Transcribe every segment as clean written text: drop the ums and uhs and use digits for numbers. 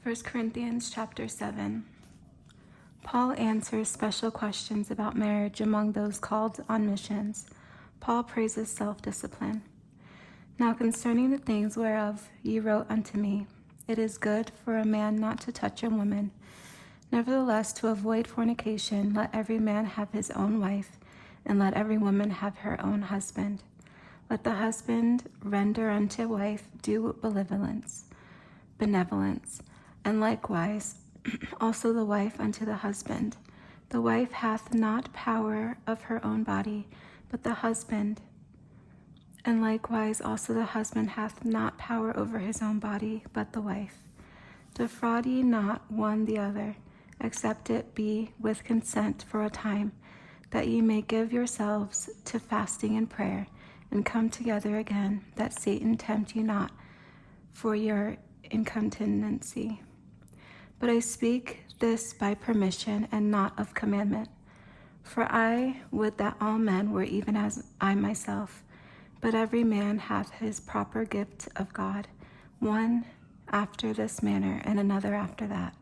1 Corinthians chapter 7. Paul answers special questions about marriage among those called on missions. Paul praises self-discipline. Now concerning the things whereof ye wrote unto me, it is good for a man not to touch a woman. Nevertheless, to avoid fornication, let every man have his own wife, and let every woman have her own husband. Let the husband render unto wife due benevolence, and likewise also the wife unto the husband. The wife hath not power of her own body, but the husband. And likewise also the husband hath not power over his own body, but the wife. Defraud ye not one the other, except it be with consent for a time, that ye may give yourselves to fasting and prayer, and come together again, that Satan tempt you not for your incontinency. But I speak this by permission and not of commandment. For I would that all men were even as I myself. But every man hath his proper gift of God, one after this manner, and another after that.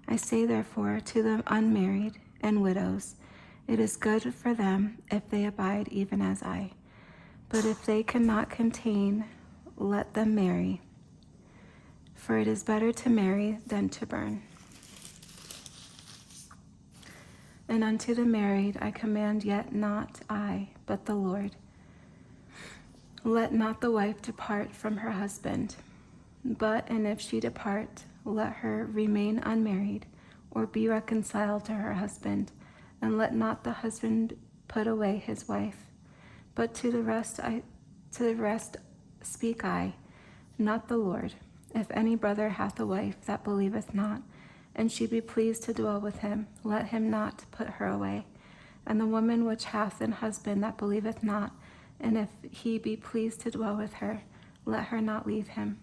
I say therefore to the unmarried and widows, it is good for them if they abide even as I. But if they cannot contain, let them marry. For it is better to marry than to burn. And unto the married I command, yet not I, but the Lord. Let not the wife depart from her husband, and if she depart, let her remain unmarried, or be reconciled to her husband, and let not the husband put away his wife. But to the rest speak I, not the Lord. If any brother hath a wife that believeth not, and she be pleased to dwell with him, let him not put her away. And the woman which hath an husband that believeth not, and if he be pleased to dwell with her, let her not leave him.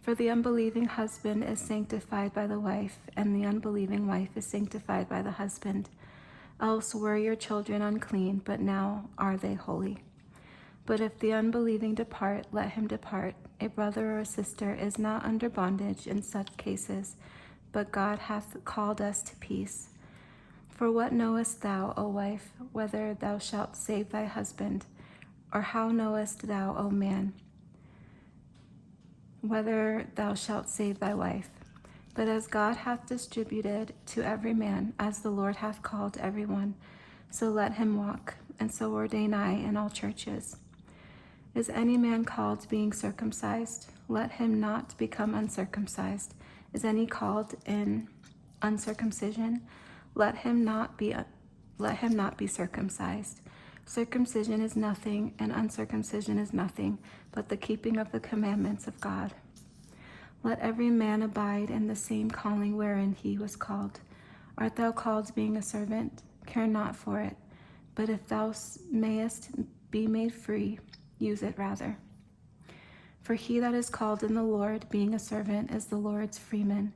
For the unbelieving husband is sanctified by the wife, and the unbelieving wife is sanctified by the husband. Else were your children unclean, but now are they holy. But if the unbelieving depart, let him depart. A brother or a sister is not under bondage in such cases, but God hath called us to peace. For what knowest thou, O wife, whether thou shalt save thy husband? Or how knowest thou, O man, whether thou shalt save thy wife? But as God hath distributed to every man, as the Lord hath called every one, so let him walk, and so ordain I in all churches. Is any man called being circumcised? Let him not become uncircumcised. Is any called in uncircumcision? Let him not be circumcised. Circumcision is nothing, and uncircumcision is nothing, but the keeping of the commandments of God. Let every man abide in the same calling wherein he was called. Art thou called being a servant? Care not for it. But if thou mayest be made free, use it rather. For he that is called in the Lord, being a servant, is the Lord's freeman.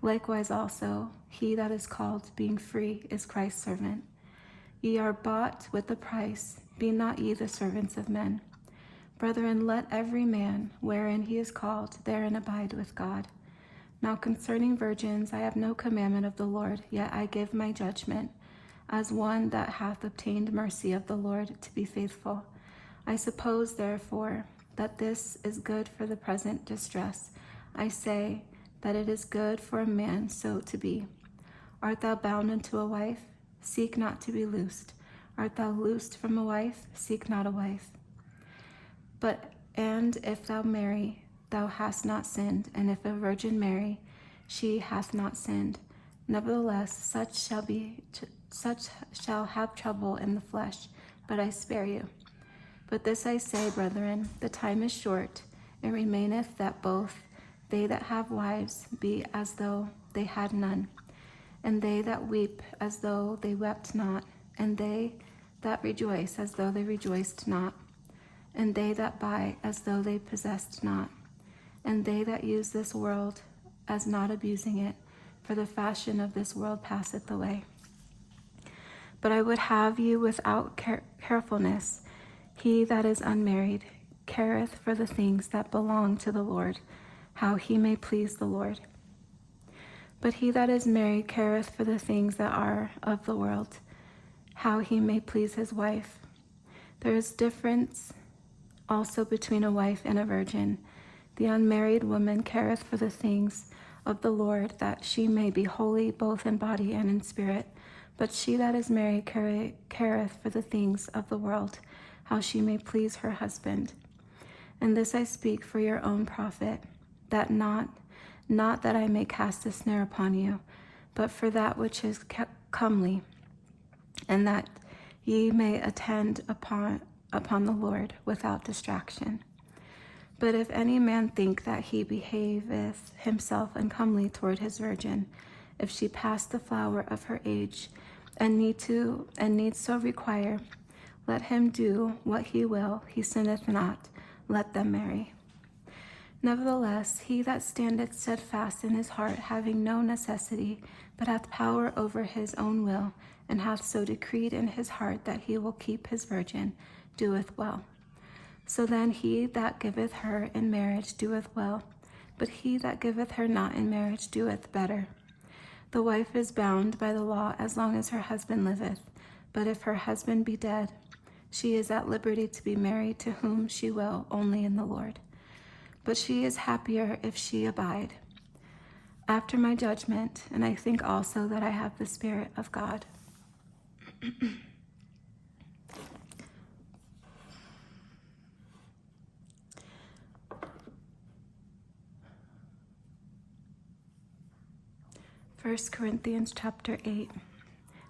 Likewise also, he that is called being free is Christ's servant. Ye are bought with a price, be not ye the servants of men. Brethren, let every man, wherein he is called, therein abide with God. Now concerning virgins, I have no commandment of the Lord, yet I give my judgment, as one that hath obtained mercy of the Lord, to be faithful. I suppose, therefore, that this is good for the present distress. I say that it is good for a man so to be. Art thou bound unto a wife? Seek not to be loosed. Art thou loosed from a wife? Seek not a wife. And if thou marry, thou hast not sinned, and if a virgin marry, she hath not sinned. Nevertheless, such shall have trouble in the flesh, but I spare you. But this I say, brethren, the time is short, it remaineth that both they that have wives be as though they had none, and they that weep as though they wept not, and they that rejoice as though they rejoiced not, and they that buy as though they possessed not, and they that use this world as not abusing it, for the fashion of this world passeth away. But I would have you without carefulness. He that is unmarried careth for the things that belong to the Lord, how he may please the Lord. But he that is married careth for the things that are of the world, how he may please his wife. There is difference also between a wife and a virgin. The unmarried woman careth for the things of the Lord, that she may be holy both in body and in spirit. But she that is married careth for the things of the world, how she may please her husband. And this I speak for your own profit, that not that I may cast a snare upon you, but for that which is comely, and that ye may attend upon the Lord without distraction. But if any man think that he behaveth himself uncomely toward his virgin, if she pass the flower of her age, and need so require, let him do what he will, he sinneth not, let them marry. Nevertheless, he that standeth steadfast in his heart, having no necessity, but hath power over his own will, and hath so decreed in his heart that he will keep his virgin, doeth well. So then he that giveth her in marriage doeth well, but he that giveth her not in marriage doeth better. The wife is bound by the law as long as her husband liveth, but if her husband be dead, she is at liberty to be married to whom she will, only in the Lord. But she is happier if she abide. After my judgment, and I think also that I have the Spirit of God. First Corinthians chapter 8.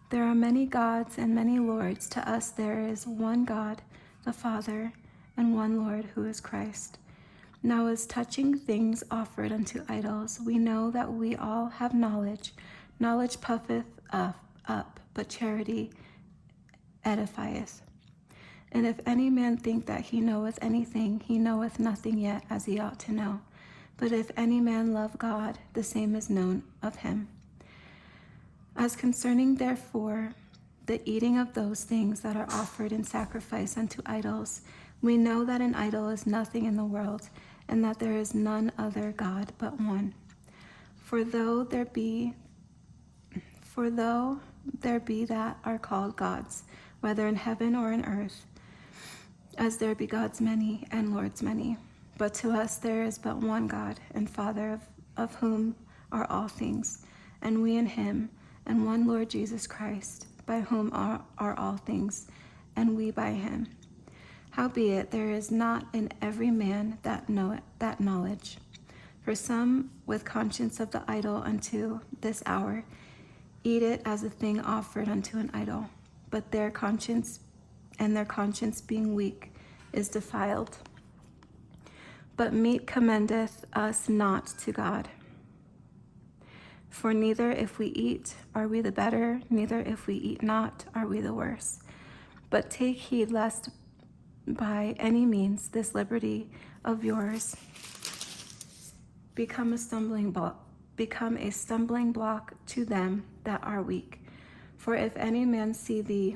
There are many gods and many lords. To us there is one God, the Father, and one Lord, who is Christ. Now as touching things offered unto idols, we know that we all have knowledge. Knowledge puffeth up, but charity edifieth. And if any man think that he knoweth anything, he knoweth nothing yet as he ought to know. But if any man love God, the same is known of him. As concerning therefore the eating of those things that are offered in sacrifice unto idols, we know that an idol is nothing in the world, and that there is none other God but one. For though there be that are called gods, whether in heaven or in earth, as there be gods many and lords many, but to us there is but one God and Father, of whom are all things, and we in him, and one Lord Jesus Christ, by whom are all things, and we by him. Howbeit there is not in every man that knowledge. For some with conscience of the idol unto this hour eat it as a thing offered unto an idol, but their conscience being weak is defiled. But meat commendeth us not to God. For neither if we eat are we the better, neither if we eat not are we the worse. But take heed lest by any means this liberty of yours become a stumbling block to them that are weak. For if any man see thee,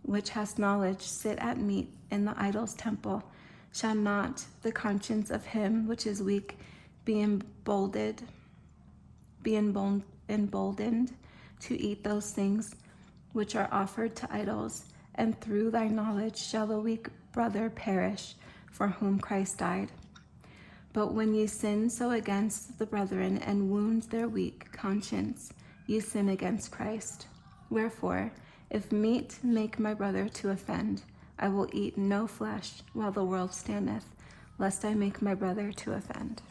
which hast knowledge, sit at meat in the idol's temple, shall not the conscience of him which is weak be emboldened to eat those things which are offered to idols? And through thy knowledge shall the weak brother perish, for whom Christ died. But when ye sin so against the brethren, and wound their weak conscience, ye sin against Christ. Wherefore, if meat make my brother to offend, I will eat no flesh while the world standeth, lest I make my brother to offend.